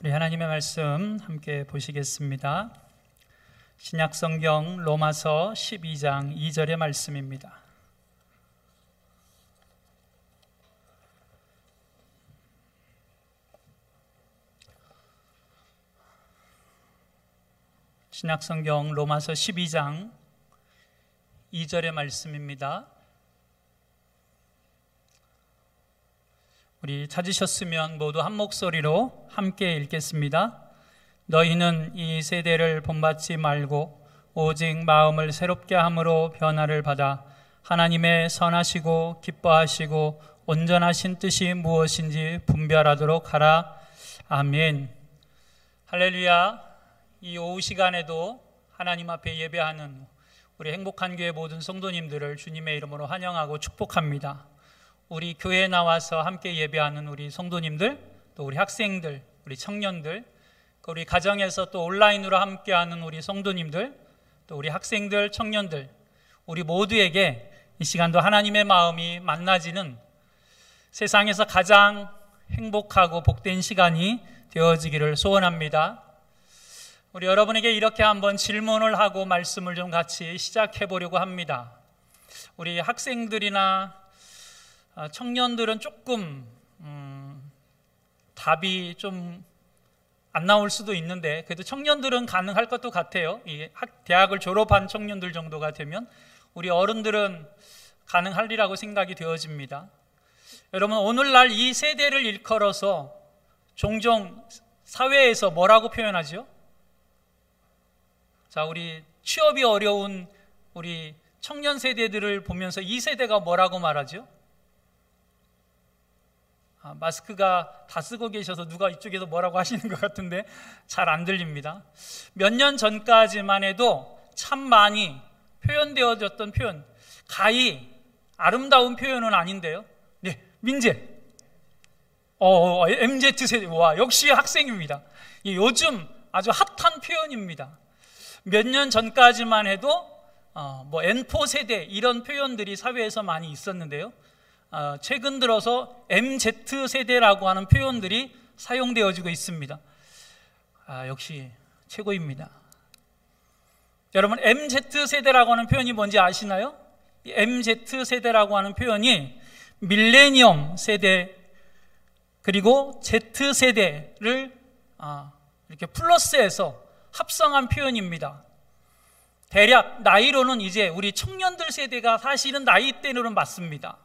우리 하나님의 말씀 함께 보시겠습니다. 신약성경 로마서 12장 2절의 말씀입니다. 신약성경 로마서 12장 2절의 말씀입니다. 우리 찾으셨으면 모두 한 목소리로 함께 읽겠습니다. 너희는 이 세대를 본받지 말고 오직 마음을 새롭게 함으로 변화를 받아 하나님의 선하시고 기뻐하시고 온전하신 뜻이 무엇인지 분별하도록 하라. 아멘. 할렐루야. 이 오후 시간에도 하나님 앞에 예배하는 우리 행복한 교회 모든 성도님들을 주님의 이름으로 환영하고 축복합니다. 우리 교회에 나와서 함께 예배하는 우리 성도님들, 또 우리 학생들, 우리 청년들, 우리 가정에서 또 온라인으로 함께하는 우리 성도님들, 또 우리 학생들, 청년들, 우리 모두에게 이 시간도 하나님의 마음이 만나지는 세상에서 가장 행복하고 복된 시간이 되어지기를 소원합니다. 우리 여러분에게 이렇게 한번 질문을 하고 말씀을 좀 같이 시작해 보려고 합니다. 우리 학생들이나 청년들은 조금 답이 좀 안 나올 수도 있는데, 그래도 청년들은 가능할 것도 같아요. 이 대학을 졸업한 청년들 정도가 되면 우리 어른들은 가능하리라고 생각이 되어집니다. 여러분, 오늘날 이 세대를 일컬어서 종종 사회에서 뭐라고 표현하죠? 자, 우리 취업이 어려운 우리 청년 세대들을 보면서 이 세대가 뭐라고 말하죠? 마스크가 다 쓰고 계셔서 누가 이쪽에서 뭐라고 하시는 것 같은데 잘 안 들립니다. 몇 년 전까지만 해도 참 많이 표현되어졌던 표현, 가히 아름다운 표현은 아닌데요. 네, 민재, MZ세대, 와, 역시 학생입니다. 요즘 아주 핫한 표현입니다. 몇 년 전까지만 해도 N4 세대 이런 표현들이 사회에서 많이 있었는데요. 최근 들어서 MZ세대라고 하는 표현들이 사용되어지고 있습니다. 역시 최고입니다. 여러분, MZ세대라고 하는 표현이 뭔지 아시나요? 이 MZ세대라고 하는 표현이 밀레니엄 세대 그리고 Z세대를 이렇게 플러스해서 합성한 표현입니다. 대략 나이로는 이제 우리 청년들 세대가 사실은 나이대로는 맞습니다.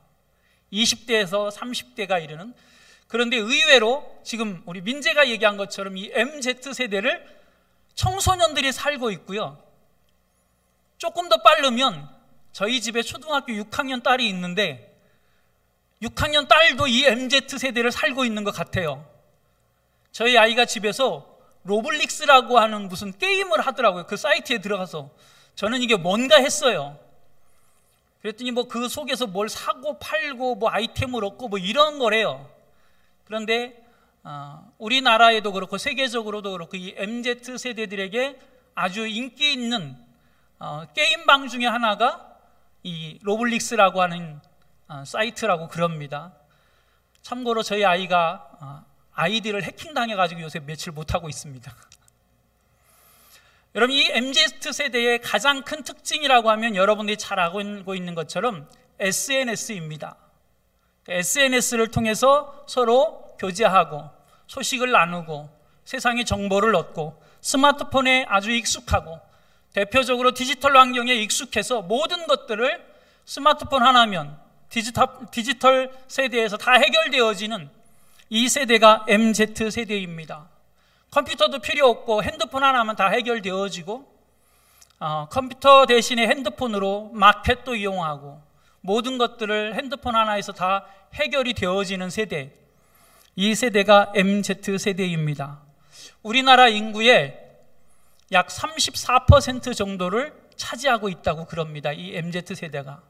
20대에서 30대가 이르는. 그런데 의외로 지금 우리 민재가 얘기한 것처럼 이 MZ세대를 청소년들이 살고 있고요. 조금 더 빠르면 저희 집에 초등학교 6학년 딸이 있는데 6학년 딸도 이 MZ세대를 살고 있는 것 같아요. 저희 아이가 집에서 로블릭스라고 하는 무슨 게임을 하더라고요. 그 사이트에 들어가서. 저는 이게 뭔가 했어요. 그랬더니 그 속에서 뭘 사고 팔고 아이템을 얻고 이런 거래요. 그런데 우리나라에도 그렇고 세계적으로도 그렇고 이 MZ세대들에게 아주 인기 있는 게임방 중에 하나가 이 로블릭스라고 하는 사이트라고 그럽니다. 참고로 저희 아이가 아이디를 해킹당해가지고 요새 며칠 못하고 있습니다. 여러분, 이 MZ세대의 가장 큰 특징이라고 하면 여러분들이 잘 알고 있는 것처럼 SNS입니다. SNS를 통해서 서로 교제하고 소식을 나누고 세상의 정보를 얻고 스마트폰에 아주 익숙하고 대표적으로 디지털 환경에 익숙해서 모든 것들을 스마트폰 하나면 디지털 세대에서 다 해결되어지는 이 세대가 MZ세대입니다. 컴퓨터도 필요 없고 핸드폰 하나면 다 해결되어지고 컴퓨터 대신에 핸드폰으로 마켓도 이용하고 모든 것들을 핸드폰 하나에서 다 해결이 되어지는 세대, 이 세대가 MZ세대입니다. 우리나라 인구의 약 34% 정도를 차지하고 있다고 그럽니다. 이 MZ세대가.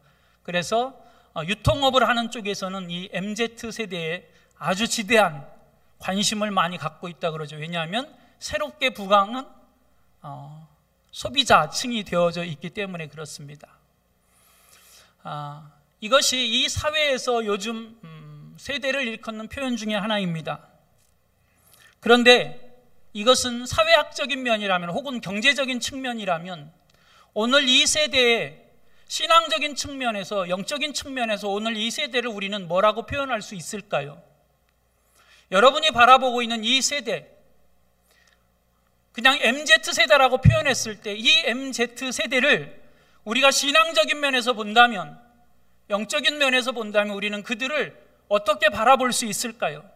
그래서 유통업을 하는 쪽에서는 이 MZ세대에 아주 지대한 관심을 많이 갖고 있다 그러죠. 왜냐하면 새롭게 부각은 소비자층이 되어져 있기 때문에 그렇습니다. 이것이 이 사회에서 요즘 세대를 일컫는 표현 중에 하나입니다. 그런데 이것은 사회학적인 면이라면 혹은 경제적인 측면이라면 오늘 이 세대의 신앙적인 측면에서, 영적인 측면에서 오늘 이 세대를 우리는 뭐라고 표현할 수 있을까요? 여러분이 바라보고 있는 이 세대, 그냥 MZ세대라고 표현했을 때 이 MZ세대를 우리가 신앙적인 면에서 본다면, 영적인 면에서 본다면 우리는 그들을 어떻게 바라볼 수 있을까요?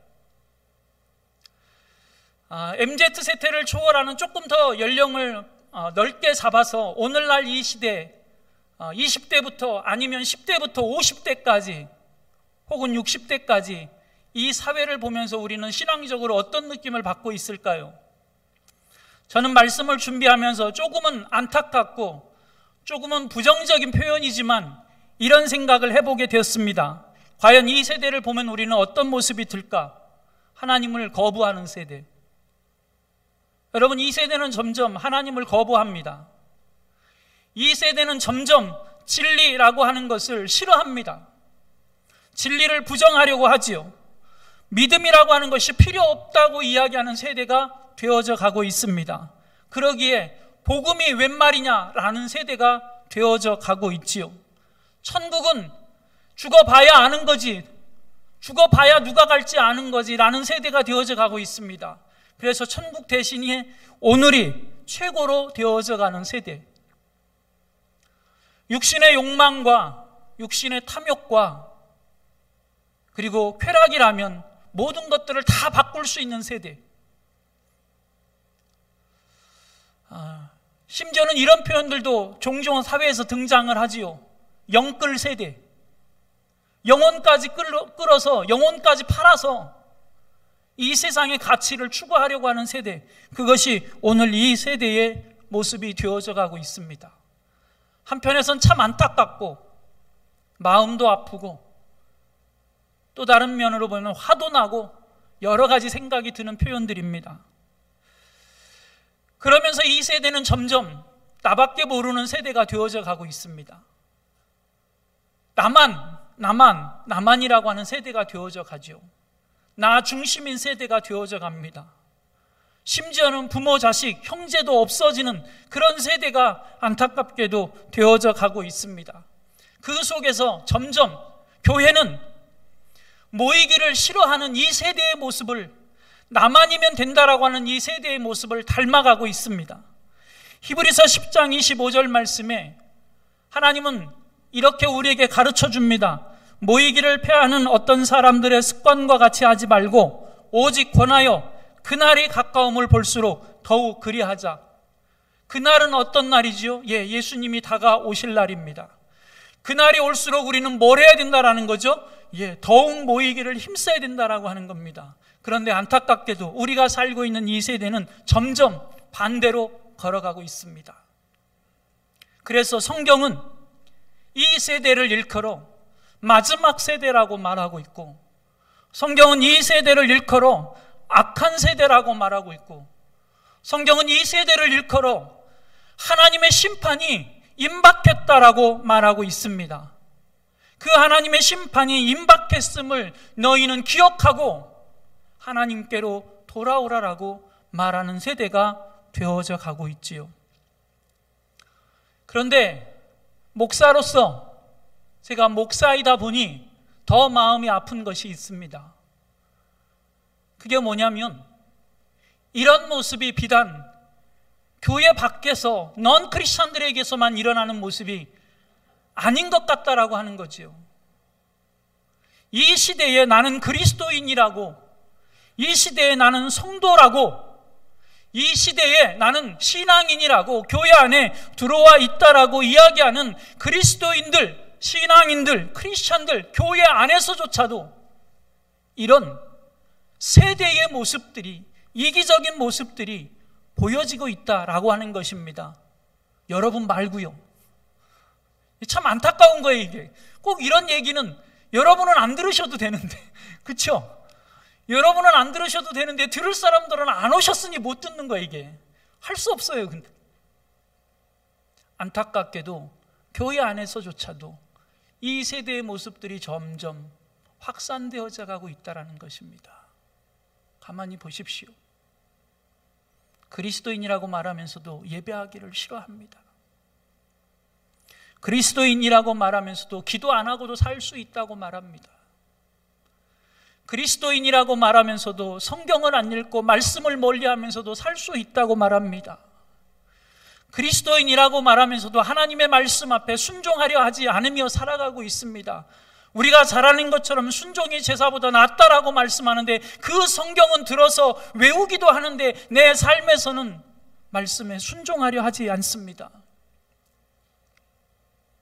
MZ세대를 초월하는 조금 더 연령을 넓게 잡아서 오늘날 이 시대 20대부터 아니면 10대부터 50대까지 혹은 60대까지 이 사회를 보면서 우리는 신앙적으로 어떤 느낌을 받고 있을까요? 저는 말씀을 준비하면서 조금은 안타깝고 조금은 부정적인 표현이지만 이런 생각을 해보게 되었습니다. 과연 이 세대를 보면 우리는 어떤 모습이 들까? 하나님을 거부하는 세대. 여러분, 이 세대는 점점 하나님을 거부합니다. 이 세대는 점점 진리라고 하는 것을 싫어합니다. 진리를 부정하려고 하지요. 믿음이라고 하는 것이 필요 없다고 이야기하는 세대가 되어져 가고 있습니다. 그러기에 복음이 웬 말이냐라는 세대가 되어져 가고 있지요. 천국은 죽어봐야 아는 거지, 죽어봐야 누가 갈지 아는 거지 라는 세대가 되어져 가고 있습니다. 그래서 천국 대신에 오늘이 최고로 되어져 가는 세대. 육신의 욕망과 육신의 탐욕과 그리고 쾌락이라면 모든 것들을 다 바꿀 수 있는 세대. 심지어는 이런 표현들도 종종 사회에서 등장을 하지요. 영끌 세대. 영혼까지 끌어서, 영혼까지 팔아서 이 세상의 가치를 추구하려고 하는 세대. 그것이 오늘 이 세대의 모습이 되어져 가고 있습니다. 한편에선 참 안타깝고 마음도 아프고 또 다른 면으로 보면 화도 나고 여러 가지 생각이 드는 표현들입니다. 그러면서 이 세대는 점점 나밖에 모르는 세대가 되어져 가고 있습니다. 나만이라고 하는 세대가 되어져 가죠. 나 중심인 세대가 되어져 갑니다. 심지어는 부모, 자식, 형제도 없어지는 그런 세대가 안타깝게도 되어져 가고 있습니다. 그 속에서 점점 교회는 모이기를 싫어하는 이 세대의 모습을, 나만이면 된다라고 하는 이 세대의 모습을 닮아가고 있습니다. 히브리서 10장 25절 말씀에 하나님은 이렇게 우리에게 가르쳐 줍니다. 모이기를 폐하는 어떤 사람들의 습관과 같이 하지 말고 오직 권하여 그날이 가까움을 볼수록 더욱 그리하자. 그날은 어떤 날이지요? 예수님이 다가오실 날입니다. 그날이 올수록 우리는 뭘 해야 된다라는 거죠? 더욱 모이기를 힘써야 된다라고 하는 겁니다. 그런데 안타깝게도 우리가 살고 있는 이 세대는 점점 반대로 걸어가고 있습니다. 그래서 성경은 이 세대를 일컬어 마지막 세대라고 말하고 있고, 성경은 이 세대를 일컬어 악한 세대라고 말하고 있고, 성경은 이 세대를 일컬어 하나님의 심판이 임박했다라고 말하고 있습니다. 그 하나님의 심판이 임박했음을 너희는 기억하고 하나님께로 돌아오라라고 말하는 세대가 되어져 가고 있지요. 그런데 목사로서 제가 목사이다 보니 더 마음이 아픈 것이 있습니다. 그게 뭐냐면 이런 모습이 비단 교회 밖에서 넌 크리스천들에게서만 일어나는 모습이 아닌 것 같다라고 하는 거지요. 이 시대에 나는 그리스도인이라고, 이 시대에 나는 성도라고, 이 시대에 나는 신앙인이라고 교회 안에 들어와 있다라고 이야기하는 그리스도인들, 신앙인들, 크리스천들, 교회 안에서조차도 이런 세대의 모습들이, 이기적인 모습들이 보여지고 있다라고 하는 것입니다. 여러분 말고요. 참 안타까운 거예요. 이게 꼭 이런 얘기는 여러분은 안 들으셔도 되는데, 그렇죠? 여러분은 안 들으셔도 되는데 들을 사람들은 안 오셨으니 못 듣는 거예요. 이게 할 수 없어요. 근데 안타깝게도 교회 안에서조차도 이 세대의 모습들이 점점 확산되어져 가고 있다는 것입니다. 가만히 보십시오. 그리스도인이라고 말하면서도 예배하기를 싫어합니다. 그리스도인이라고 말하면서도 기도 안 하고도 살 수 있다고 말합니다. 그리스도인이라고 말하면서도 성경을 안 읽고 말씀을 멀리하면서도 살 수 있다고 말합니다. 그리스도인이라고 말하면서도 하나님의 말씀 앞에 순종하려 하지 않으며 살아가고 있습니다. 우리가 잘 아는 것처럼 순종이 제사보다 낫다라고 말씀하는데 그 성경은 들어서 외우기도 하는데 내 삶에서는 말씀에 순종하려 하지 않습니다.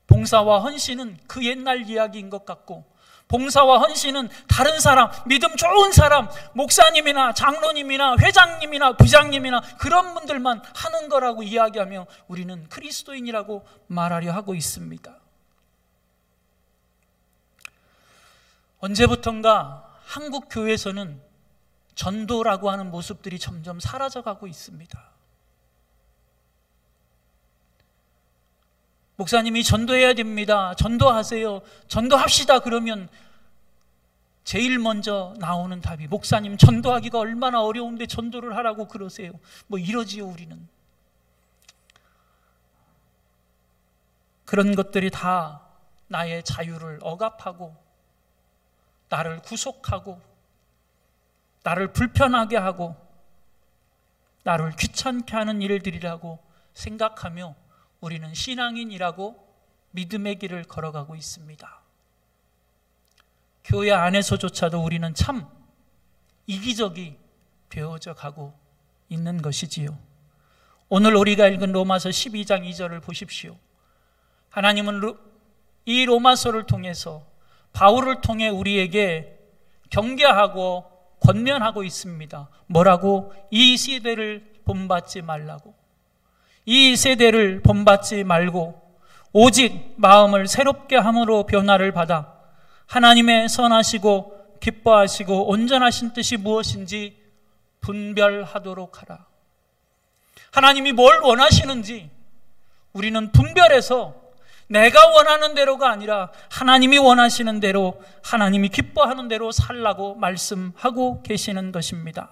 봉사와 헌신은 그 옛날 이야기인 것 같고, 봉사와 헌신은 다른 사람, 믿음 좋은 사람, 목사님이나 장로님이나 회장님이나 부장님이나 그런 분들만 하는 거라고 이야기하며 우리는 그리스도인이라고 말하려 하고 있습니다. 언제부턴가 한국 교회에서는 전도라고 하는 모습들이 점점 사라져가고 있습니다. 목사님이 전도해야 됩니다. 전도하세요. 전도합시다. 그러면 제일 먼저 나오는 답이 목사님 전도하기가 얼마나 어려운데 전도를 하라고 그러세요. 뭐 이러지요 우리는. 그런 것들이 다 나의 자유를 억압하고 나를 구속하고 나를 불편하게 하고 나를 귀찮게 하는 일들이라고 생각하며 우리는 신앙인이라고 믿음의 길을 걸어가고 있습니다. 교회 안에서조차도 우리는 참 이기적이 되어져 가고 있는 것이지요. 오늘 우리가 읽은 로마서 12장 2절을 보십시오. 하나님은 이 로마서를 통해서 바울을 통해 우리에게 경계하고 권면하고 있습니다. 뭐라고? 이 세대를 본받지 말라고. 이 세대를 본받지 말고 오직 마음을 새롭게 함으로 변화를 받아 하나님의 선하시고 기뻐하시고 온전하신 뜻이 무엇인지 분별하도록 하라. 하나님이 뭘 원하시는지 우리는 분별해서 내가 원하는 대로가 아니라 하나님이 원하시는 대로, 하나님이 기뻐하는 대로 살라고 말씀하고 계시는 것입니다.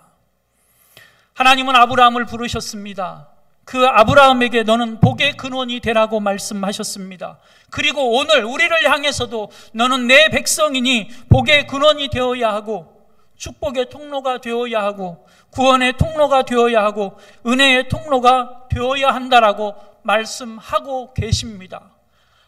하나님은 아브라함을 부르셨습니다. 그 아브라함에게 너는 복의 근원이 되라고 말씀하셨습니다. 그리고 오늘 우리를 향해서도 너는 내 백성이니 복의 근원이 되어야 하고 축복의 통로가 되어야 하고 구원의 통로가 되어야 하고 은혜의 통로가 되어야 한다라고 말씀하고 계십니다.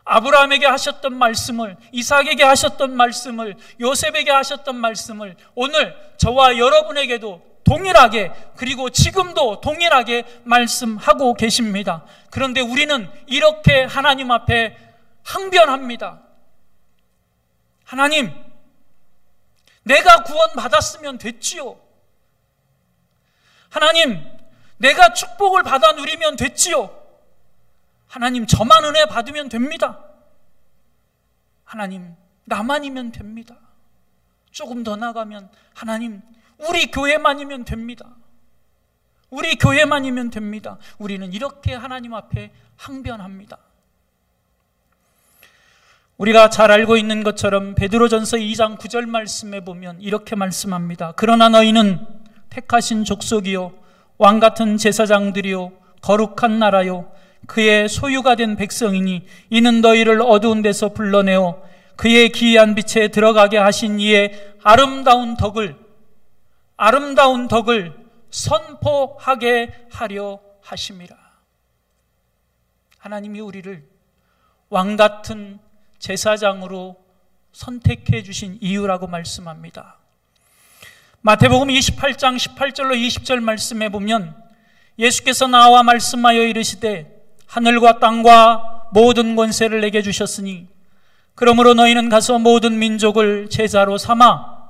아브라함에게 하셨던 말씀을, 이삭에게 하셨던 말씀을, 요셉에게 하셨던 말씀을 오늘 저와 여러분에게도 동일하게, 그리고 지금도 동일하게 말씀하고 계십니다. 그런데 우리는 이렇게 하나님 앞에 항변합니다. 하나님, 내가 구원받았으면 됐지요. 하나님, 내가 축복을 받아 누리면 됐지요. 하나님, 저만 은혜 받으면 됩니다. 하나님, 나만이면 됩니다. 조금 더 나가면 하나님, 우리 교회만이면 됩니다. 우리 교회만이면 됩니다. 우리는 이렇게 하나님 앞에 항변합니다. 우리가 잘 알고 있는 것처럼 베드로전서 2장 9절 말씀에 보면 이렇게 말씀합니다. 그러나 너희는 택하신 족속이요 왕같은 제사장들이요 거룩한 나라요 그의 소유가 된 백성이니 이는 너희를 어두운 데서 불러내어 그의 기이한 빛에 들어가게 하신 이의 아름다운 덕을 선포하게 하려 하심이라. 하나님이 우리를 왕같은 제사장으로 선택해 주신 이유라고 말씀합니다. 마태복음 28장 18절로 20절 말씀해 보면 예수께서 나와 말씀하여 이르시되 하늘과 땅과 모든 권세를 내게 주셨으니 그러므로 너희는 가서 모든 민족을 제자로 삼아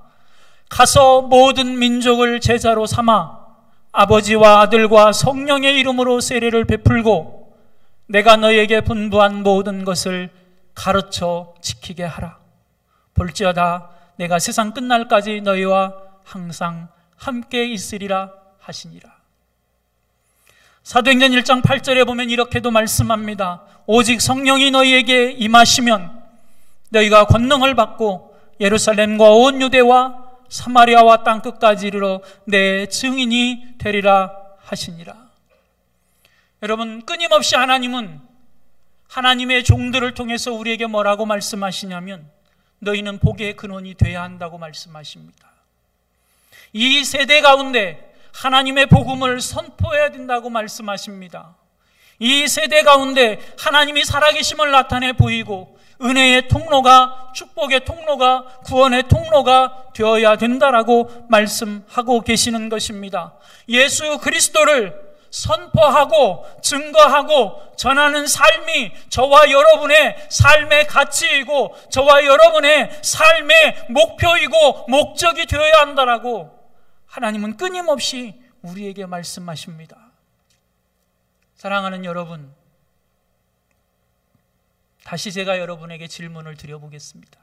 아버지와 아들과 성령의 이름으로 세례를 베풀고 내가 너희에게 분부한 모든 것을 가르쳐 지키게 하라. 볼지어다 내가 세상 끝날까지 너희와 항상 함께 있으리라 하시니라. 사도행전 1장 8절에 보면 이렇게도 말씀합니다. 오직 성령이 너희에게 임하시면 너희가 권능을 받고 예루살렘과 온 유대와 사마리아와 땅끝까지 이르러 내 증인이 되리라 하시니라. 여러분, 끊임없이 하나님은 하나님의 종들을 통해서 우리에게 뭐라고 말씀하시냐면 너희는 복의 근원이 되어야 한다고 말씀하십니다. 이 세대 가운데 하나님의 복음을 선포해야 된다고 말씀하십니다. 이 세대 가운데 하나님이 살아계심을 나타내 보이고 은혜의 통로가, 축복의 통로가, 구원의 통로가 되어야 된다라고 말씀하고 계시는 것입니다. 예수 그리스도를 선포하고 증거하고 전하는 삶이 저와 여러분의 삶의 가치이고 저와 여러분의 삶의 목표이고 목적이 되어야 한다라고 하나님은 끊임없이 우리에게 말씀하십니다. 사랑하는 여러분, 다시 제가 여러분에게 질문을 드려보겠습니다.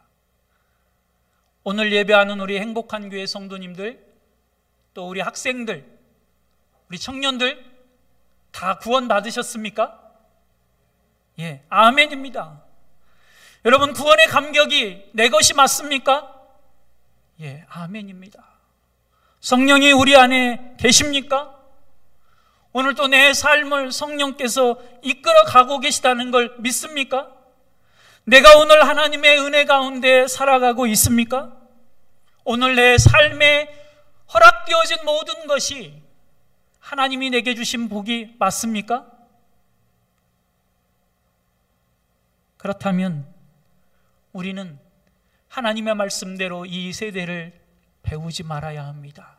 오늘 예배하는 우리 행복한 교회 성도님들, 또 우리 학생들, 우리 청년들 다 구원 받으셨습니까? 예, 아멘입니다. 여러분, 구원의 감격이 내 것이 맞습니까? 예, 아멘입니다. 성령이 우리 안에 계십니까? 오늘 또 내 삶을 성령께서 이끌어 가고 계시다는 걸 믿습니까? 내가 오늘 하나님의 은혜 가운데 살아가고 있습니까? 오늘 내 삶에 허락되어진 모든 것이 하나님이 내게 주신 복이 맞습니까? 그렇다면 우리는 하나님의 말씀대로 이 세대를 배우지 말아야 합니다.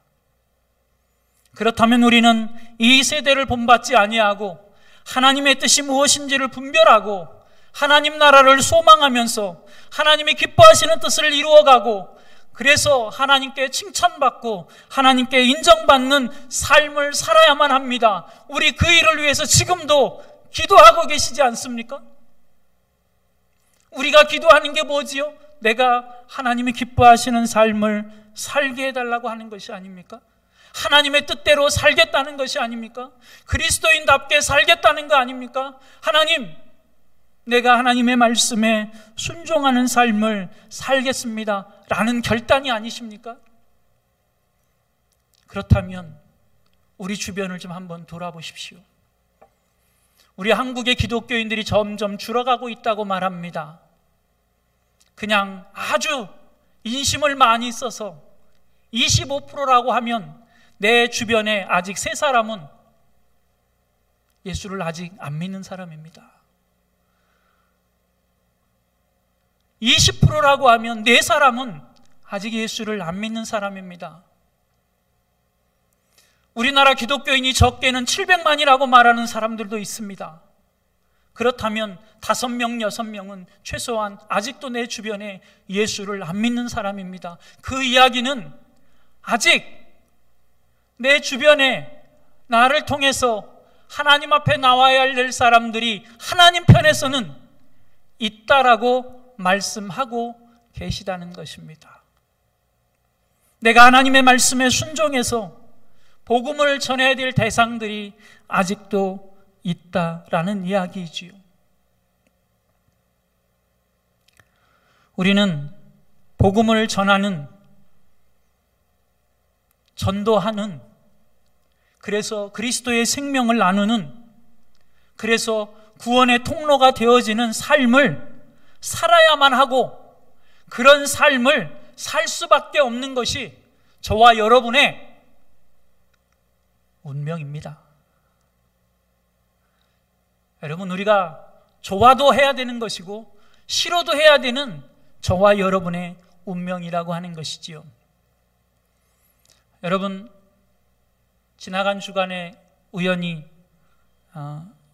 그렇다면 우리는 이 세대를 본받지 아니하고 하나님의 뜻이 무엇인지를 분별하고 하나님 나라를 소망하면서 하나님이 기뻐하시는 뜻을 이루어가고 그래서 하나님께 칭찬받고 하나님께 인정받는 삶을 살아야만 합니다. 우리 그 일을 위해서 지금도 기도하고 계시지 않습니까? 우리가 기도하는 게 뭐지요? 내가 하나님이 기뻐하시는 삶을 살게 해달라고 하는 것이 아닙니까? 하나님의 뜻대로 살겠다는 것이 아닙니까? 그리스도인답게 살겠다는 거 아닙니까? 하나님, 내가 하나님의 말씀에 순종하는 삶을 살겠습니다 라는 결단이 아니십니까? 그렇다면 우리 주변을 좀 한번 돌아보십시오. 우리 한국의 기독교인들이 점점 줄어가고 있다고 말합니다. 그냥 아주 인심을 많이 써서 25%라고 하면 내 주변에 아직 3사람은 예수를 아직 안 믿는 사람입니다. 20%라고 하면 4사람은 아직 예수를 안 믿는 사람입니다. 우리나라 기독교인이 적게는 700만이라고 말하는 사람들도 있습니다. 그렇다면 5명, 6명은 최소한 아직도 내 주변에 예수를 안 믿는 사람입니다. 그 이야기는 아직 내 주변에 나를 통해서 하나님 앞에 나와야 될 사람들이 하나님 편에서는 있다라고 말씀하고 계시다는 것입니다. 내가 하나님의 말씀에 순종해서 복음을 전해야 될 대상들이 아직도 있다라는 이야기이지요. 우리는 복음을 전하는, 전도하는, 그래서 그리스도의 생명을 나누는, 그래서 구원의 통로가 되어지는 삶을 살아야만 하고 그런 삶을 살 수밖에 없는 것이 저와 여러분의 운명입니다. 여러분, 우리가 좋아도 해야 되는 것이고 싫어도 해야 되는 저와 여러분의 운명이라고 하는 것이지요. 여러분, 지나간 주간에 우연히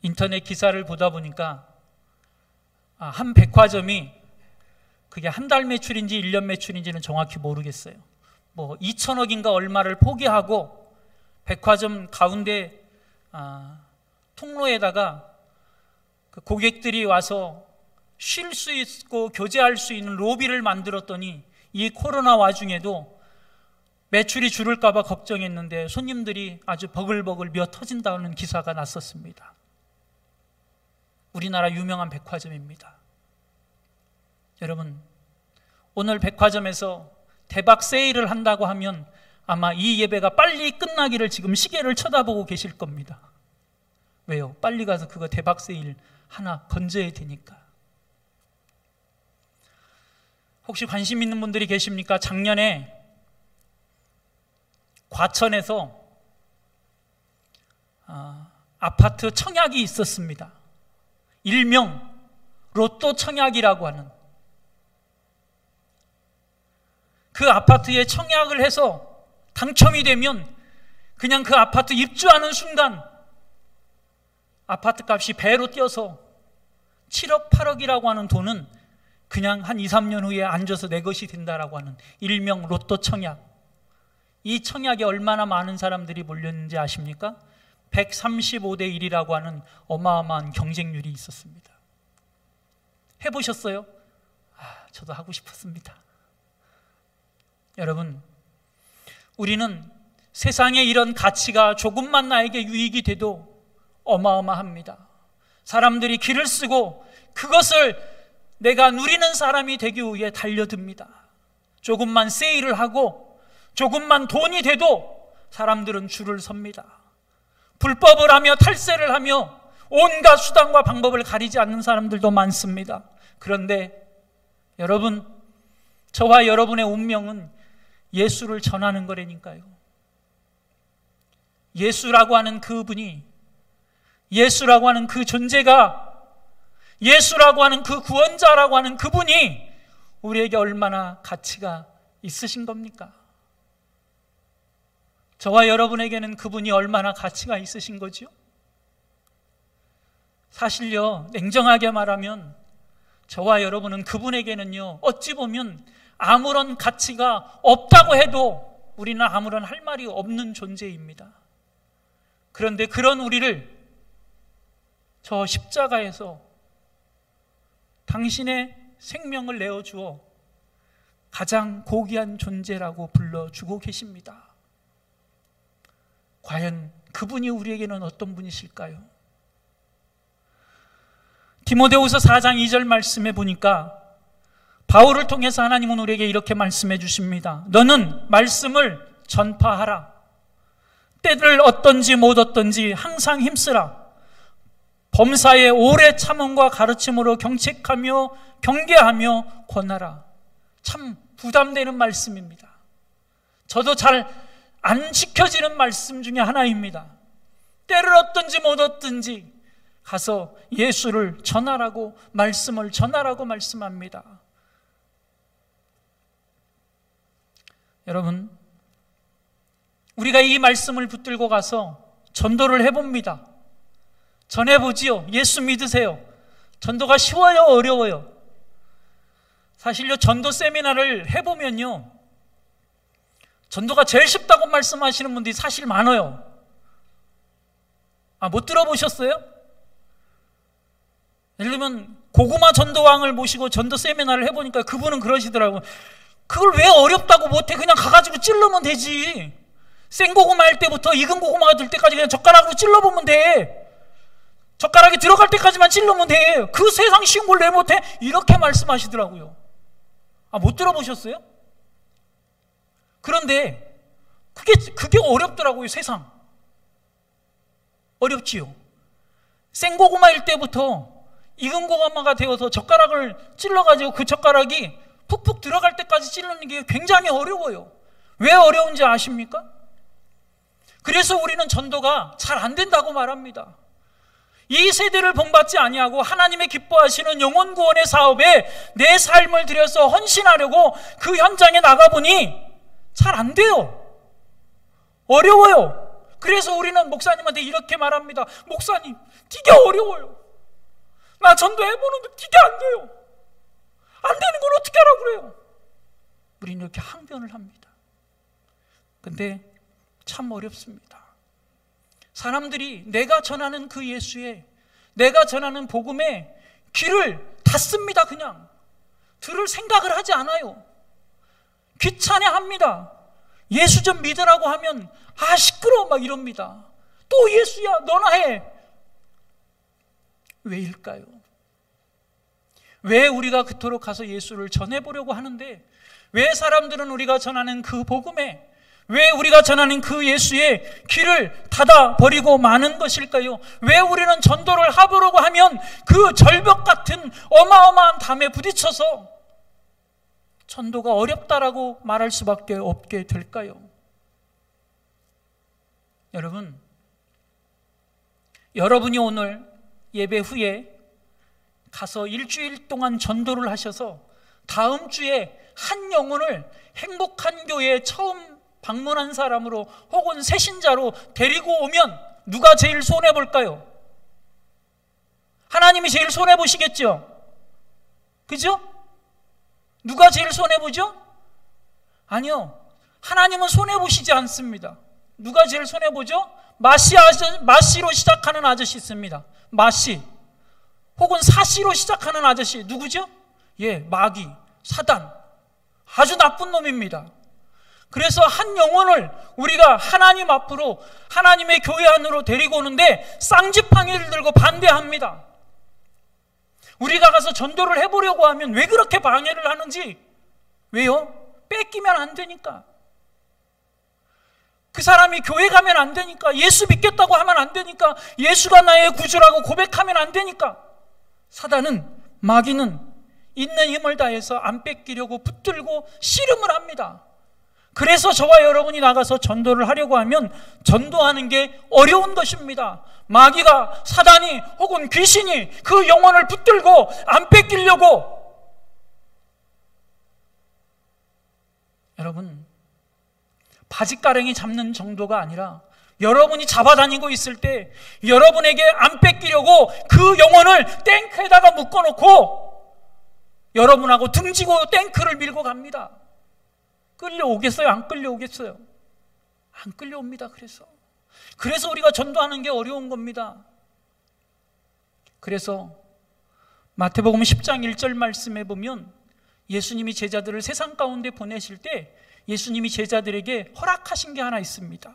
인터넷 기사를 보다 보니까 한 백화점이 그게 한 달 매출인지 1년 매출인지는 정확히 모르겠어요. 뭐 2천억인가 얼마를 포기하고 백화점 가운데 통로에다가 그 고객들이 와서 쉴 수 있고 교제할 수 있는 로비를 만들었더니 이 코로나 와중에도 매출이 줄을까 봐 걱정했는데 손님들이 아주 버글버글 미어 터진다는 기사가 났었습니다. 우리나라 유명한 백화점입니다. 여러분, 오늘 백화점에서 대박 세일을 한다고 하면 아마 이 예배가 빨리 끝나기를 지금 시계를 쳐다보고 계실 겁니다. 왜요? 빨리 가서 그거 대박 세일 하나 건져야 되니까. 혹시 관심 있는 분들이 계십니까? 작년에 과천에서 아파트 청약이 있었습니다. 일명 로또 청약이라고 하는, 그 아파트에 청약을 해서 당첨이 되면 그냥 그 아파트 입주하는 순간 아파트 값이 배로 뛰어서 7억 8억이라고 하는 돈은 그냥 한 2, 3년 후에 앉아서 내 것이 된다라고 하는 일명 로또 청약. 이 청약에 얼마나 많은 사람들이 몰렸는지 아십니까? 135대 1이라고 하는 어마어마한 경쟁률이 있었습니다. 해보셨어요? 저도 하고 싶었습니다. 여러분, 우리는 세상에 이런 가치가 조금만 나에게 유익이 돼도 어마어마합니다. 사람들이 길을 쓰고 그것을 내가 누리는 사람이 되기 위해 달려듭니다. 조금만 세일을 하고 조금만 돈이 돼도 사람들은 줄을 섭니다. 불법을 하며 탈세를 하며 온갖 수단과 방법을 가리지 않는 사람들도 많습니다. 그런데 여러분, 저와 여러분의 운명은 예수를 전하는 거라니까요. 예수라고 하는 그분이, 예수라고 하는 그 존재가, 예수라고 하는 그 구원자라고 하는 그분이 우리에게 얼마나 가치가 있으신 겁니까? 저와 여러분에게는 그분이 얼마나 가치가 있으신 거죠? 사실요, 냉정하게 말하면 저와 여러분은 그분에게는요, 어찌 보면 아무런 가치가 없다고 해도 우리는 아무런 할 말이 없는 존재입니다. 그런데 그런 우리를 저 십자가에서 당신의 생명을 내어주어 가장 고귀한 존재라고 불러주고 계십니다. 과연 그분이 우리에게는 어떤 분이실까요? 디모데후서 4장 2절 말씀에 보니까 바울을 통해서 하나님은 우리에게 이렇게 말씀해 주십니다. 너는 말씀을 전파하라. 때를 얻든지 못 얻든지 항상 힘쓰라. 범사에 오래 참음과 가르침으로 경책하며 경계하며 권하라. 참 부담되는 말씀입니다. 저도 잘 안 지켜지는 말씀 중에 하나입니다. 때를 얻든지 못 얻든지 가서 예수를 전하라고, 말씀을 전하라고 말씀합니다. 여러분, 우리가 이 말씀을 붙들고 가서 전도를 해봅니다. 전해보지요. 예수 믿으세요. 전도가 쉬워요? 어려워요? 사실요, 전도 세미나를 해보면요, 전도가 제일 쉽다고 말씀하시는 분들이 사실 많아요. 못 들어보셨어요? 예를 들면 고구마 전도왕을 모시고 전도 세미나를 해보니까 그분은 그러시더라고요. 그걸 왜 어렵다고 못해? 그냥 가가지고 찔러면 되지. 생고구마 할 때부터 익은 고구마가 될 때까지 그냥 젓가락으로 찔러보면 돼. 젓가락이 들어갈 때까지만 찔러면 돼. 그 세상 쉬운 걸 왜 못해? 이렇게 말씀하시더라고요. 못 들어보셨어요? 그런데 그게 어렵더라고요. 세상 어렵지요. 생고구마일 때부터 익은 고구마가 되어서 젓가락을 찔러가지고 그 젓가락이 푹푹 들어갈 때까지 찔르는 게 굉장히 어려워요. 왜 어려운지 아십니까? 그래서 우리는 전도가 잘 안 된다고 말합니다. 이 세대를 본받지 아니하고 하나님의 기뻐하시는 영혼 구원의 사업에 내 삶을 들여서 헌신하려고 그 현장에 나가보니 잘 안 돼요. 어려워요. 그래서 우리는 목사님한테 이렇게 말합니다. 목사님, 되게 어려워요. 나 전도해보는데 되게 안 돼요. 안 되는 걸 어떻게 하라고 그래요? 우리는 이렇게 항변을 합니다. 근데 참 어렵습니다. 사람들이 내가 전하는 그 예수에, 내가 전하는 복음에 귀를 닫습니다. 그냥 들을 생각을 하지 않아요. 귀찮아합니다. 예수 좀 믿으라고 하면 시끄러워 막 이럽니다. 또 예수야 너나 해. 왜일까요? 왜 우리가 그토록 가서 예수를 전해보려고 하는데 왜 사람들은 우리가 전하는 그 복음에, 왜 우리가 전하는 그 예수의 길을 닫아버리고 마는 것일까요? 왜 우리는 전도를 하보려고 하면 그 절벽 같은 어마어마한 담에 부딪혀서 전도가 어렵다라고 말할 수밖에 없게 될까요? 여러분, 여러분이 오늘 예배 후에 가서 일주일 동안 전도를 하셔서 다음 주에 한 영혼을 행복한 교회에 처음 방문한 사람으로 혹은 새신자로 데리고 오면 누가 제일 손해볼까요? 하나님이 제일 손해보시겠죠? 그죠? 누가 제일 손해보죠? 아니요, 하나님은 손해보시지 않습니다. 누가 제일 손해보죠? 마씨로 시작하는 아저씨 있습니다. 마씨 혹은 사씨로 시작하는 아저씨 누구죠? 예, 마귀, 사단, 아주 나쁜 놈입니다. 그래서 한 영혼을 우리가 하나님 앞으로, 하나님의 교회 안으로 데리고 오는데 쌍지팡이를 들고 반대합니다. 우리가 가서 전도를 해보려고 하면 왜 그렇게 방해를 하는지, 왜요? 뺏기면 안 되니까. 그 사람이 교회 가면 안 되니까, 예수 믿겠다고 하면 안 되니까, 예수가 나의 구주라고 고백하면 안 되니까. 사단은, 마귀는 있는 힘을 다해서 안 뺏기려고 붙들고 씨름을 합니다. 그래서 저와 여러분이 나가서 전도를 하려고 하면 전도하는 게 어려운 것입니다. 마귀가, 사단이 혹은 귀신이 그 영혼을 붙들고 안 뺏기려고. 여러분, 바짓가랭이 잡는 정도가 아니라 여러분이 잡아다니고 있을 때 여러분에게 안 뺏기려고 그 영혼을 탱크에다가 묶어놓고 여러분하고 등지고 탱크를 밀고 갑니다. 끌려오겠어요? 안 끌려오겠어요? 안 끌려옵니다. 그래서 우리가 전도하는 게 어려운 겁니다. 그래서 마태복음 10장 1절 말씀에 보면 예수님이 제자들을 세상 가운데 보내실 때 예수님이 제자들에게 허락하신 게 하나 있습니다.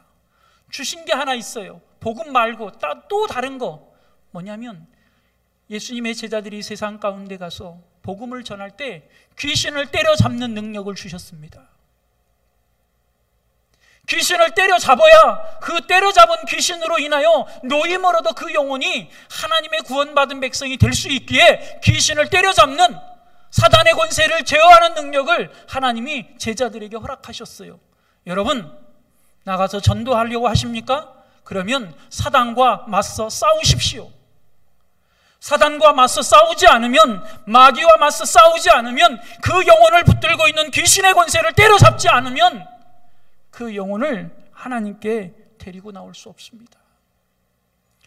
주신 게 하나 있어요. 복음 말고 또 다른 거 뭐냐면, 예수님의 제자들이 세상 가운데 가서 복음을 전할 때 귀신을 때려잡는 능력을 주셨습니다. 귀신을 때려잡아야 그 때려잡은 귀신으로 인하여 노임으로도 그 영혼이 하나님의 구원받은 백성이 될 수 있기에 귀신을 때려잡는, 사단의 권세를 제어하는 능력을 하나님이 제자들에게 허락하셨어요. 여러분, 나가서 전도하려고 하십니까? 그러면 사단과 맞서 싸우십시오. 사단과 맞서 싸우지 않으면, 마귀와 맞서 싸우지 않으면, 그 영혼을 붙들고 있는 귀신의 권세를 때려잡지 않으면 그 영혼을 하나님께 데리고 나올 수 없습니다.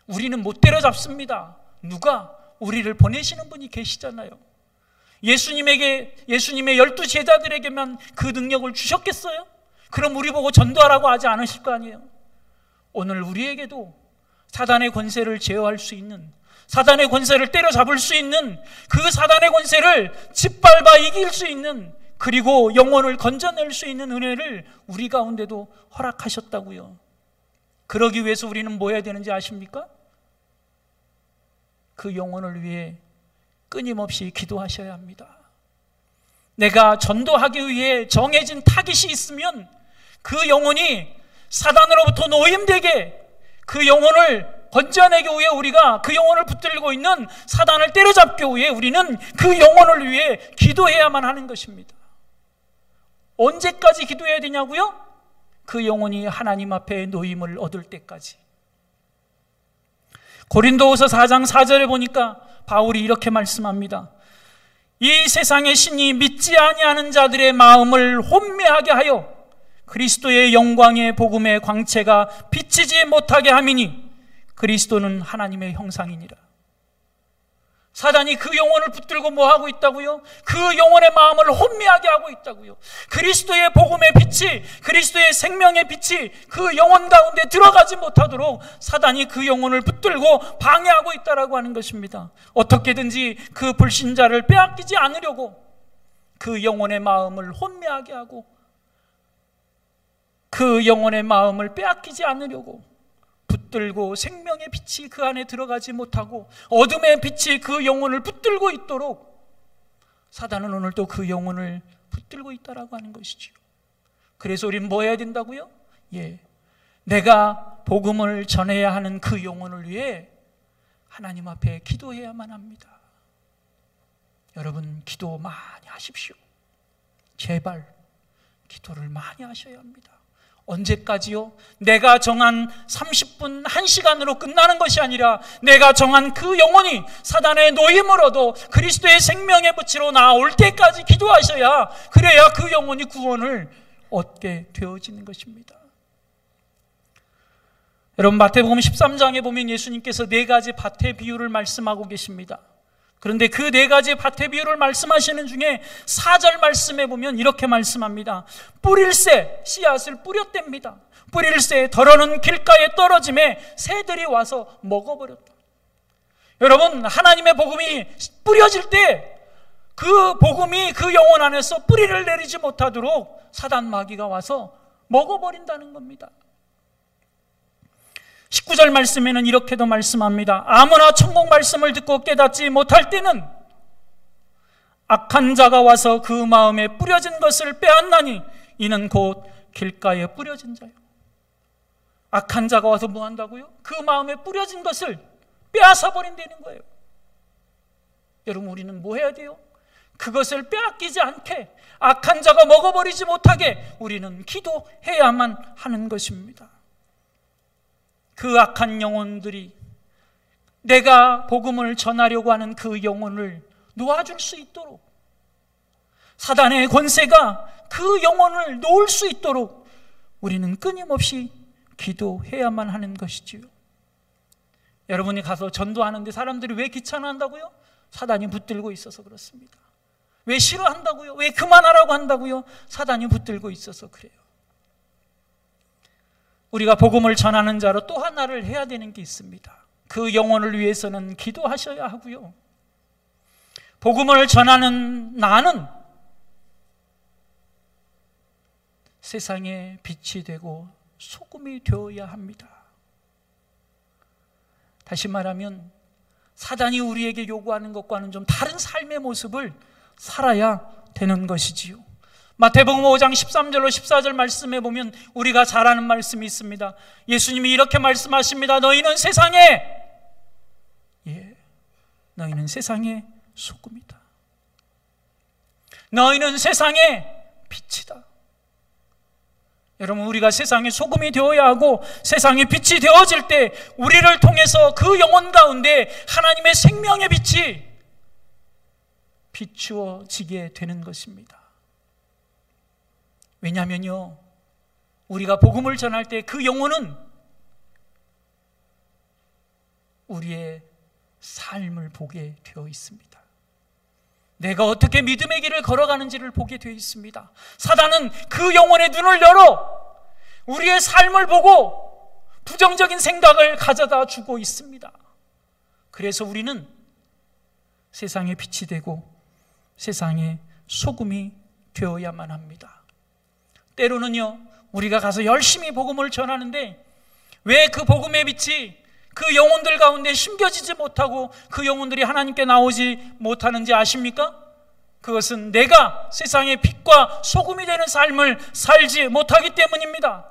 우리는 못 때려잡습니다. 누가? 우리를 보내시는 분이 계시잖아요. 예수님의 12 제자들에게만 그 능력을 주셨겠어요? 그럼 우리 보고 전도하라고 하지 않으실 거 아니에요? 오늘 우리에게도 사단의 권세를 제어할 수 있는, 사단의 권세를 때려잡을 수 있는, 그 사단의 권세를 짓밟아 이길 수 있는, 그리고 영혼을 건져낼 수 있는 은혜를 우리 가운데도 허락하셨다고요. 그러기 위해서 우리는 뭐 해야 되는지 아십니까? 그 영혼을 위해 끊임없이 기도하셔야 합니다. 내가 전도하기 위해 정해진 타깃이 있으면 그 영혼이 사단으로부터 노임되게, 그 영혼을 건져내기 위해 우리가 그 영혼을 붙들고 있는 사단을 때려잡기 위해 우리는 그 영혼을 위해 기도해야만 하는 것입니다. 언제까지 기도해야 되냐고요? 그 영혼이 하나님 앞에 노임을 얻을 때까지. 고린도후서 4장 4절에 보니까 바울이 이렇게 말씀합니다. 이 세상의 신이 믿지 아니하는 자들의 마음을 혼미하게 하여 그리스도의 영광의 복음의 광채가 비치지 못하게 함이니 그리스도는 하나님의 형상이니라. 사단이 그 영혼을 붙들고 뭐 하고 있다고요? 그 영혼의 마음을 혼미하게 하고 있다고요. 그리스도의 복음의 빛이, 그리스도의 생명의 빛이 그 영혼 가운데 들어가지 못하도록 사단이 그 영혼을 붙들고 방해하고 있다라고 하는 것입니다. 어떻게든지 그 불신자를 빼앗기지 않으려고 그 영혼의 마음을 혼미하게 하고, 그 영혼의 마음을 빼앗기지 않으려고 붙들고 생명의 빛이 그 안에 들어가지 못하고 어둠의 빛이 그 영혼을 붙들고 있도록 사단은 오늘도 그 영혼을 붙들고 있다라고 하는 것이지요. 그래서 우리는 뭐 해야 된다고요? 내가 복음을 전해야 하는 그 영혼을 위해 하나님 앞에 기도해야만 합니다. 여러분, 기도 많이 하십시오. 제발 기도를 많이 하셔야 합니다. 언제까지요? 내가 정한 30분, 1시간으로 끝나는 것이 아니라 내가 정한 그 영혼이 사단의 노임으로도 그리스도의 생명의 붓으로 나올 때까지 기도하셔야, 그래야 그 영혼이 구원을 얻게 되어지는 것입니다. 여러분, 마태복음 13장에 보면 예수님께서 4가지 밭의 비유를 말씀하고 계십니다. 그런데 그 4가지 밭의 비유를 말씀하시는 중에 4절 말씀에 보면 이렇게 말씀합니다. 뿌릴새 씨앗을 뿌렸답니다. 뿌릴새 덜어는 길가에 떨어짐에 새들이 와서 먹어버렸다. 여러분, 하나님의 복음이 뿌려질 때 그 복음이 그 영혼 안에서 뿌리를 내리지 못하도록 사단 마귀가 와서 먹어버린다는 겁니다. 19절 말씀에는 이렇게도 말씀합니다. 아무나 천국 말씀을 듣고 깨닫지 못할 때는 악한 자가 와서 그 마음에 뿌려진 것을 빼앗나니 이는 곧 길가에 뿌려진 자요. 악한 자가 와서 뭐 한다고요? 그 마음에 뿌려진 것을 빼앗아 버린다는 거예요. 여러분, 우리는 뭐 해야 돼요? 그것을 빼앗기지 않게, 악한 자가 먹어버리지 못하게 우리는 기도해야만 하는 것입니다. 그 악한 영혼들이, 내가 복음을 전하려고 하는 그 영혼을 놓아줄 수 있도록, 사단의 권세가 그 영혼을 놓을 수 있도록 우리는 끊임없이 기도해야만 하는 것이지요. 여러분이 가서 전도하는데 사람들이 왜 귀찮아한다고요? 사단이 붙들고 있어서 그렇습니다. 왜 싫어한다고요? 왜 그만하라고 한다고요? 사단이 붙들고 있어서 그래요. 우리가 복음을 전하는 자로 또 하나를 해야 되는 게 있습니다. 그 영혼을 위해서는 기도하셔야 하고요. 복음을 전하는 나는 세상에 빛이 되고 소금이 되어야 합니다. 다시 말하면 사단이 우리에게 요구하는 것과는 좀 다른 삶의 모습을 살아야 되는 것이지요. 마태복음 5장 13절로 14절 말씀에 보면 우리가 잘 아는 말씀이 있습니다. 예수님이 이렇게 말씀하십니다. 너희는 세상에, 너희는 세상의 소금이다. 너희는 세상의 빛이다. 여러분, 우리가 세상의 소금이 되어야 하고 세상의 빛이 되어질 때 우리를 통해서 그 영혼 가운데 하나님의 생명의 빛이 비추어지게 되는 것입니다. 왜냐하면요, 우리가 복음을 전할 때 그 영혼은 우리의 삶을 보게 되어 있습니다. 내가 어떻게 믿음의 길을 걸어가는지를 보게 되어 있습니다. 사단은 그 영혼의 눈을 열어 우리의 삶을 보고 부정적인 생각을 가져다 주고 있습니다. 그래서 우리는 세상의 빛이 되고 세상의 소금이 되어야만 합니다. 때로는요, 우리가 가서 열심히 복음을 전하는데 왜 그 복음의 빛이 그 영혼들 가운데 심겨지지 못하고 그 영혼들이 하나님께 나오지 못하는지 아십니까? 그것은 내가 세상의 빛과 소금이 되는 삶을 살지 못하기 때문입니다.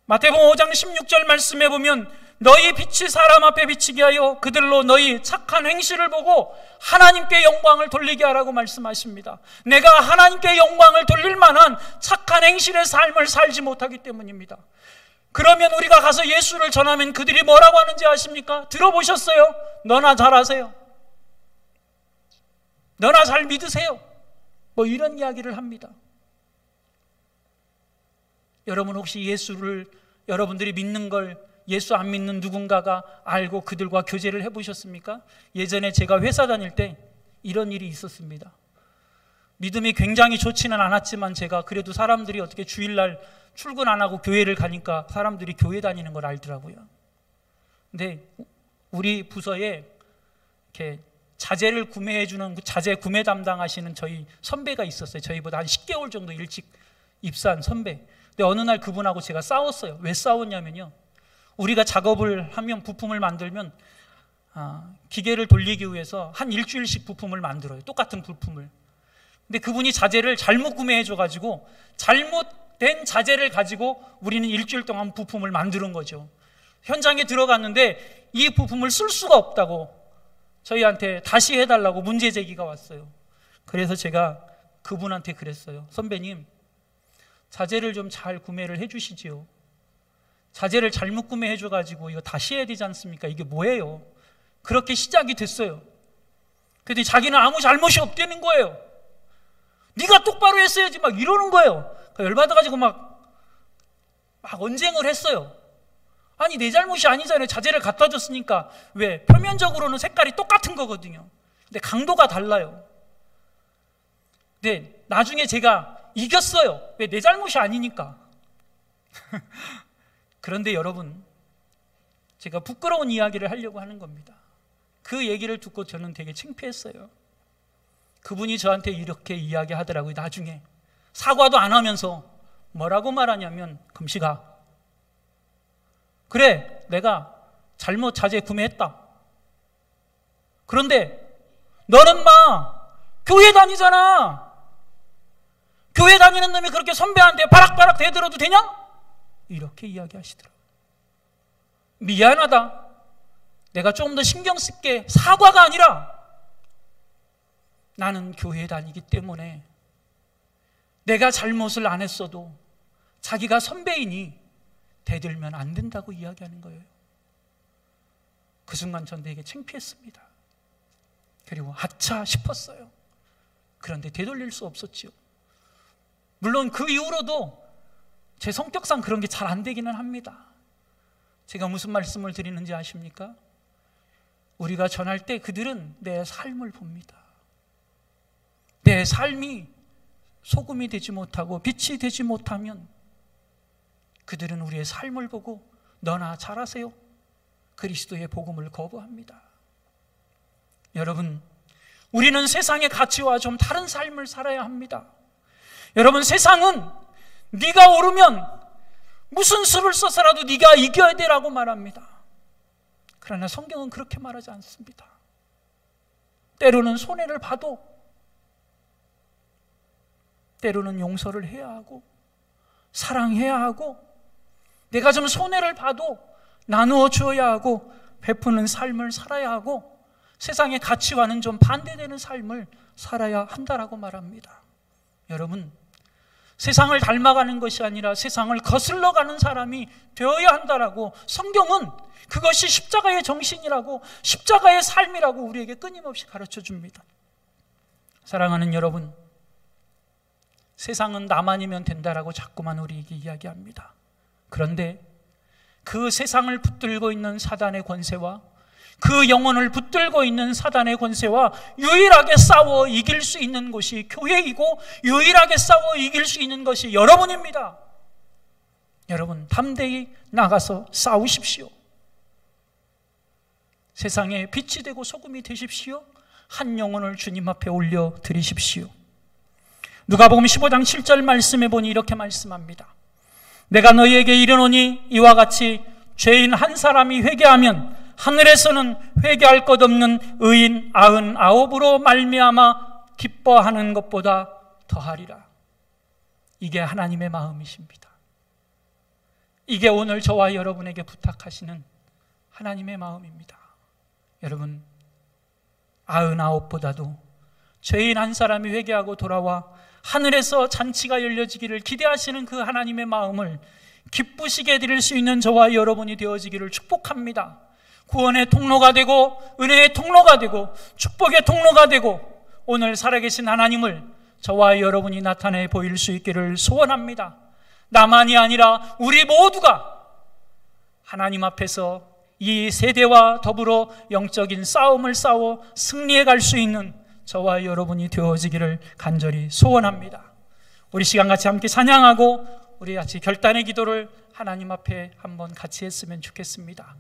마태복음 5장 16절 말씀에 보면 너희 빛이 사람 앞에 비치게 하여 그들로 너희 착한 행실을 보고 하나님께 영광을 돌리게 하라고 말씀하십니다. 내가 하나님께 영광을 돌릴 만한 착한 행실의 삶을 살지 못하기 때문입니다. 그러면 우리가 가서 예수를 전하면 그들이 뭐라고 하는지 아십니까? 들어보셨어요? 너나 잘하세요. 너나 잘 믿으세요. 뭐 이런 이야기를 합니다. 여러분, 혹시 예수를 여러분들이 믿는 걸 예수 안 믿는 누군가가 알고 그들과 교제를 해보셨습니까? 예전에 제가 회사 다닐 때 이런 일이 있었습니다. 믿음이 굉장히 좋지는 않았지만 제가 그래도 사람들이 어떻게 주일날 출근 안 하고 교회를 가니까 사람들이 교회 다니는 걸 알더라고요. 근데 우리 부서에 이렇게 자재를 구매해주는 자재 구매 담당하시는 저희 선배가 있었어요. 저희보다 한 10개월 정도 일찍 입사한 선배. 근데 어느 날 그분하고 제가 싸웠어요. 왜 싸웠냐면요, 우리가 작업을 하면 부품을 만들면 기계를 돌리기 위해서 한 일주일씩 부품을 만들어요. 똑같은 부품을. 근데 그분이 자재를 잘못 구매해 줘가지고 잘못된 자재를 가지고 우리는 일주일 동안 부품을 만드는 거죠. 현장에 들어갔는데 이 부품을 쓸 수가 없다고 저희한테 다시 해달라고 문제 제기가 왔어요. 그래서 제가 그분한테 그랬어요. 선배님, 자재를 좀 잘 구매를 해 주시지요. 자재를 잘못 구매해 줘가지고 이거 다시 해야 되지 않습니까? 이게 뭐예요? 그렇게 시작이 됐어요. 근데 자기는 아무 잘못이 없다는 거예요. 네가 똑바로 했어야지 막 이러는 거예요. 열받아가지고 막 언쟁을 했어요. 아니, 내 잘못이 아니잖아요. 자재를 갖다 줬으니까. 왜? 표면적으로는 색깔이 똑같은 거거든요. 근데 강도가 달라요. 근데 나중에 제가 이겼어요. 왜? 내 잘못이 아니니까. 그런데 여러분, 제가 부끄러운 이야기를 하려고 하는 겁니다. 그 얘기를 듣고 저는 되게 창피했어요. 그분이 저한테 이렇게 이야기하더라고요. 나중에 사과도 안 하면서 뭐라고 말하냐면, 금식아, 그래, 내가 잘못 자재 구매했다. 그런데 너는 교회 다니잖아. 교회 다니는 놈이 그렇게 선배한테 바락바락 대들어도 되냐? 이렇게 이야기하시더라고요. 미안하다. 내가 조금 더 신경 쓸게. 사과가 아니라 나는 교회에 다니기 때문에 내가 잘못을 안 했어도 자기가 선배이니 대들면 안 된다고 이야기하는 거예요. 그 순간 전 되게 창피했습니다. 그리고 아차 싶었어요. 그런데 되돌릴 수 없었지요. 물론 그 이후로도 제 성격상 그런 게 잘 안 되기는 합니다. 제가 무슨 말씀을 드리는지 아십니까? 우리가 전할 때 그들은 내 삶을 봅니다. 내 삶이 소금이 되지 못하고 빛이 되지 못하면 그들은 우리의 삶을 보고 너나 잘하세요, 그리스도의 복음을 거부합니다. 여러분, 우리는 세상의 가치와 좀 다른 삶을 살아야 합니다. 여러분, 세상은 네가 오르면 무슨 수를 써서라도 네가 이겨야 되라고 말합니다. 그러나 성경은 그렇게 말하지 않습니다. 때로는 손해를 봐도 때로는 용서를 해야 하고 사랑해야 하고 내가 좀 손해를 봐도 나누어 주어야 하고 베푸는 삶을 살아야 하고 세상의 가치와는 좀 반대되는 삶을 살아야 한다라고 말합니다. 여러분, 세상을 닮아가는 것이 아니라 세상을 거슬러가는 사람이 되어야 한다라고 성경은 그것이 십자가의 정신이라고 십자가의 삶이라고 우리에게 끊임없이 가르쳐 줍니다. 사랑하는 여러분, 세상은 나만이면 된다라고 자꾸만 우리에게 이야기합니다. 그런데 그 세상을 붙들고 있는 사단의 권세와 그 영혼을 붙들고 있는 사단의 권세와 유일하게 싸워 이길 수 있는 곳이 교회이고 유일하게 싸워 이길 수 있는 것이 여러분입니다. 여러분, 담대히 나가서 싸우십시오. 세상에 빛이 되고 소금이 되십시오. 한 영혼을 주님 앞에 올려드리십시오. 누가복음 15장 7절 말씀해 보니 이렇게 말씀합니다. 내가 너희에게 이르노니 이와 같이 죄인 한 사람이 회개하면 하늘에서는 회개할 것 없는 의인 99으로 말미암아 기뻐하는 것보다 더하리라. 이게 하나님의 마음이십니다. 이게 오늘 저와 여러분에게 부탁하시는 하나님의 마음입니다. 여러분, 99보다도 죄인 한 사람이 회개하고 돌아와 하늘에서 잔치가 열려지기를 기대하시는 그 하나님의 마음을 기쁘시게 드릴 수 있는 저와 여러분이 되어지기를 축복합니다. 구원의 통로가 되고 은혜의 통로가 되고 축복의 통로가 되고 오늘 살아계신 하나님을 저와 여러분이 나타내 보일 수 있기를 소원합니다. 나만이 아니라 우리 모두가 하나님 앞에서 이 세대와 더불어 영적인 싸움을 싸워 승리해 갈 수 있는 저와 여러분이 되어지기를 간절히 소원합니다. 우리 시간 같이 함께 찬양하고 우리 같이 결단의 기도를 하나님 앞에 한번 같이 했으면 좋겠습니다.